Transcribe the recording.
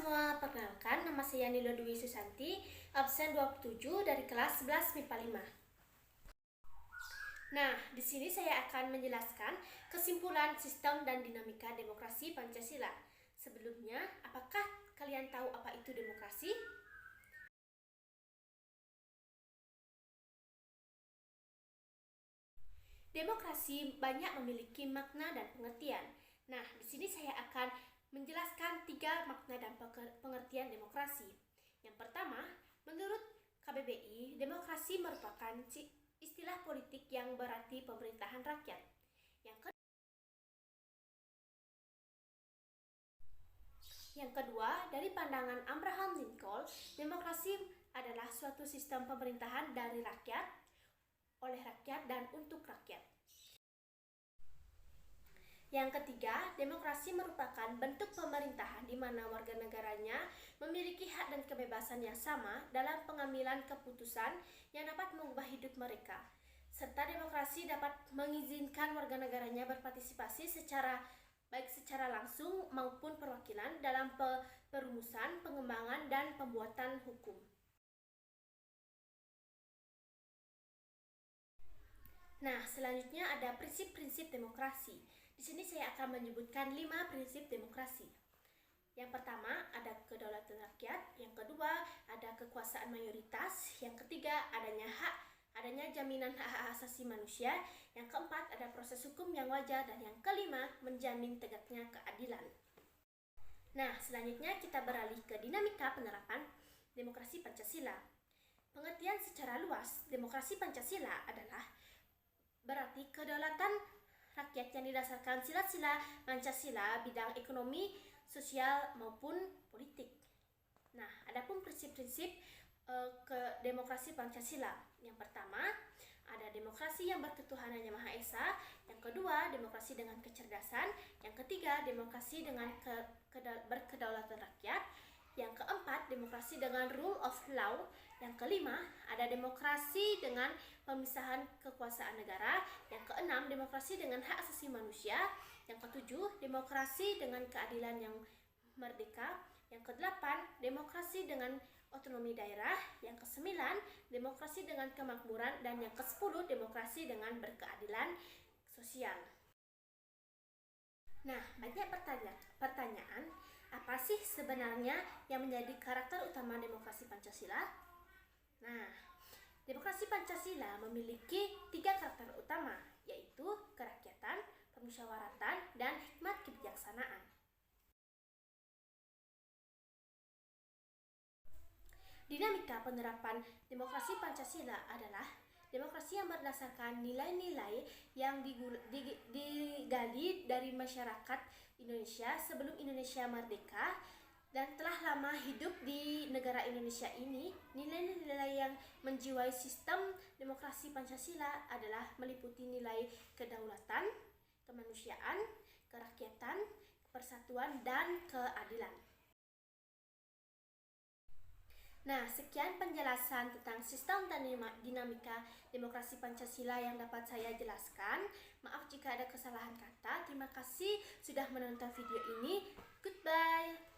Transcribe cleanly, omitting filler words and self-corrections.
semua, perkenalkan nama saya Nilo Dwi Susanti, absen 27 dari kelas 11 MIPA 5. Nah, di sini saya akan menjelaskan kesimpulan sistem dan dinamika demokrasi Pancasila. Sebelumnya, apakah kalian tahu apa itu demokrasi? Demokrasi banyak memiliki makna dan pengertian. Nah, di sini saya akan menjelaskan 3 makna dan pengertian demokrasi. Yang pertama, menurut KBBI, demokrasi merupakan istilah politik yang berarti pemerintahan rakyat. Yang kedua, dari pandangan Abraham Lincoln, demokrasi adalah suatu sistem pemerintahan dari rakyat, oleh rakyat, dan untuk rakyat. Yang ketiga, demokrasi merupakan bentuk pemerintahan di mana warga negaranya memiliki hak dan kebebasan yang sama dalam pengambilan keputusan yang dapat mengubah hidup mereka. Serta demokrasi dapat mengizinkan warga negaranya berpartisipasi baik secara langsung maupun perwakilan dalam perumusan, pengembangan, dan pembuatan hukum. Nah, selanjutnya ada prinsip-prinsip demokrasi. Di sini saya akan menyebutkan 5 prinsip demokrasi. Yang pertama, ada kedaulatan rakyat. Yang kedua, ada kekuasaan mayoritas. Yang ketiga, adanya jaminan hak asasi manusia. Yang keempat, ada proses hukum yang wajar. Dan yang kelima, menjamin tegaknya keadilan. Nah, selanjutnya kita beralih ke dinamika penerapan demokrasi Pancasila. Pengertian secara luas, demokrasi Pancasila adalah berarti kedaulatan rakyat yang didasarkan sila-sila Pancasila bidang ekonomi, sosial, maupun politik. Nah, adapun prinsip-prinsip ke demokrasi Pancasila. Yang pertama, ada demokrasi yang berketuhanan Yang Maha Esa. Yang kedua, demokrasi dengan kecerdasan. Yang ketiga, demokrasi dengan berkedaulatan rakyat. Yang keempat, demokrasi dengan rule of law. Yang kelima, ada demokrasi dengan pemisahan kekuasaan negara. Yang keenam, demokrasi dengan hak asasi manusia. Yang ketujuh, demokrasi dengan keadilan yang merdeka. Yang kedelapan, demokrasi dengan otonomi daerah. Yang kesembilan, demokrasi dengan kemakmuran. Dan yang kesepuluh, demokrasi dengan berkeadilan sosial. Nah, banyak pertanyaan, apa sih sebenarnya yang menjadi karakter utama demokrasi Pancasila? Nah, demokrasi Pancasila memiliki 3 karakter utama, yaitu kerakyatan, permusyawaratan, dan hikmat kebijaksanaan. Dinamika penerapan demokrasi Pancasila adalah demokrasi yang berdasarkan nilai-nilai yang digali dari masyarakat Indonesia sebelum Indonesia merdeka dan telah lama hidup di negara Indonesia ini. Nilai-nilai yang menjiwai sistem demokrasi Pancasila adalah meliputi nilai kedaulatan, kemanusiaan, kerakyatan, persatuan, dan keadilan. Nah, sekian penjelasan tentang sistem dan dinamika demokrasi Pancasila yang dapat saya jelaskan. Maaf jika ada kesalahan kata. Terima kasih sudah menonton video ini. Goodbye.